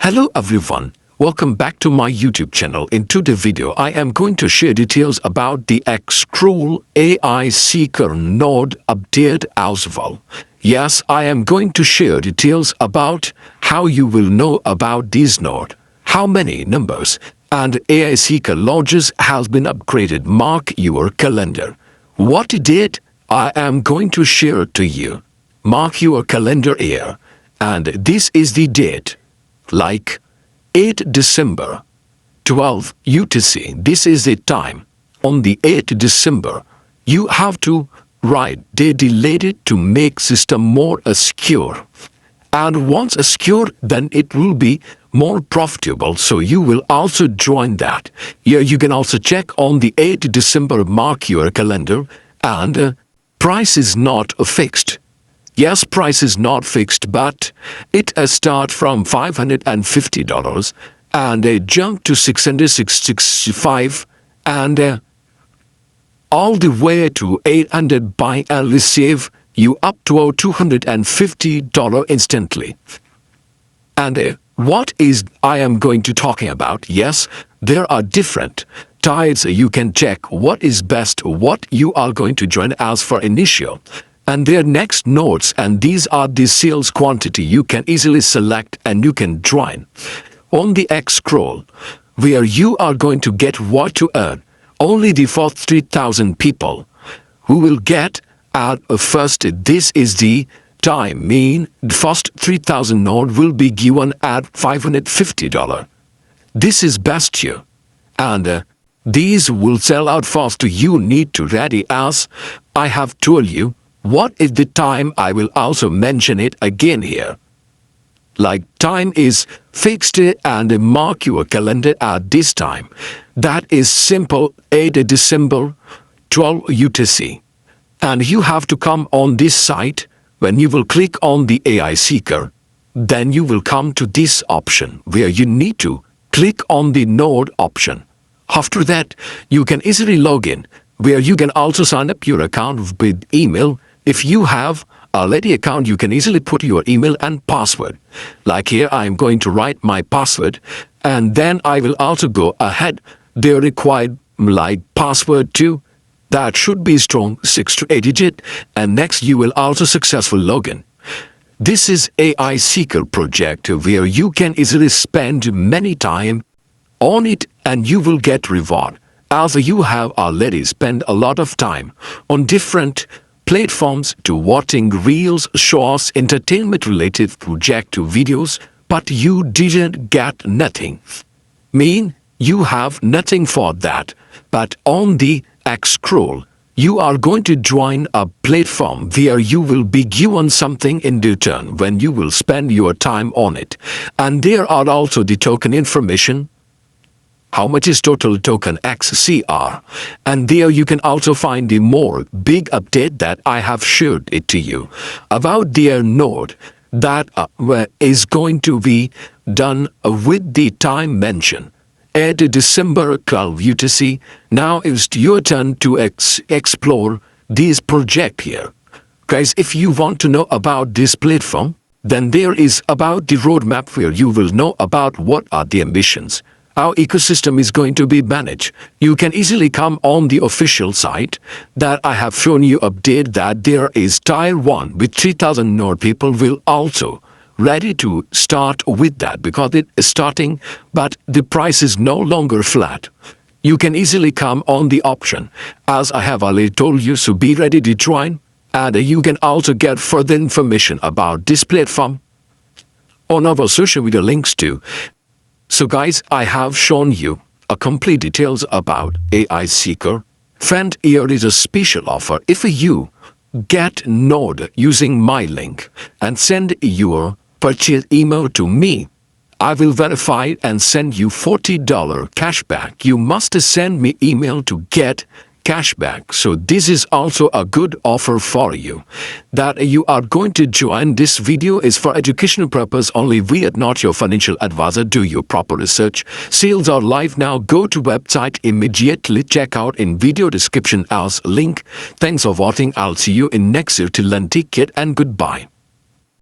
Hello everyone, welcome back to my YouTube channel. In today's video, I am going to share details about the Xcroll AI Seeker node update as well. Yes, I am going to share details about how you will know about this node, how many numbers, and AI Seeker launches has been upgraded. Mark your calendar. What it did, I am going to share to you. Mark your calendar here, and this is the date. Like 8 December, 12 UTC. This is the time. On the 8 December, you have to write they delayed it to make system more secure. And once secure, then it will be more profitable. So you will also join that. Here you can also check on the 8 December, mark your calendar, and price is not fixed. Yes, price is not fixed, but it starts from $550 and a jump to $665 and all the way to $800 buy and receive you up to $250 instantly. And what is I am going to talking about? Yes, there are different tiers. You can check what is best, what you are going to join as for initial. And their next nodes, and these are the sales quantity you can easily select and you can join. On the Xcroll, where you are going to get what to earn, only the first 3,000 people who will get at first, this is the time mean, the first 3,000 node will be given at $550. This is best here. And these will sell out fast. You need to ready as I have told you. What is the time? I will also mention it again here. Like time is fixed and mark your calendar at this time. That is simple, 8 December, 12 UTC. And you have to come on this site. When you will click on the AI Seeker, then you will come to this option where you need to click on the node option. After that, you can easily log in, where you can also sign up your account with email. If you have already account, you can easily put your email and password. Like here, I am going to write my password, and then I will also go ahead. They required like password too. That should be strong 6 to 8 digit, and next you will also successful login. This is AI Seeker project where you can easily spend many time on it and you will get reward. As you have already spent a lot of time on different platforms to watching reels, shorts, entertainment-related project videos, but you didn't get nothing. Mean you have nothing for that. But on the Xcroll, you are going to join a platform where you will be given something in return when you will spend your time on it. And there are also the token information. How much is total token XCR? And there you can also find the more big update that I have shared it to you about their node that is going to be done with the time mentioned. 8 December 12 UTC. Now it's your turn to explore this project here. Guys, if you want to know about this platform, then there is about the roadmap where you will know about what are the ambitions. Our ecosystem is going to be managed. You can easily come on the official site that I have shown you update that there is tier 1 with 3,000 node people will also ready to start with that because it is starting, but the price is no longer flat. You can easily come on the option as I have already told you, so be ready to join, and you can also get further information about this platform on our social media links too. So guys, I have shown you a complete details about AI Seeker. Friend, here is a special offer. If you get node using my link and send your purchase email to me, I will verify and send you $40 cashback. You must send me email to get cashback. So this is also a good offer for you that you are going to join. This video is for educational purpose only. We are not your financial advisor. Do your proper research. Sales are live now. Go to website immediately. Check out in video description as link. Thanks for watching. I'll see you in next year. Till then, take care and goodbye.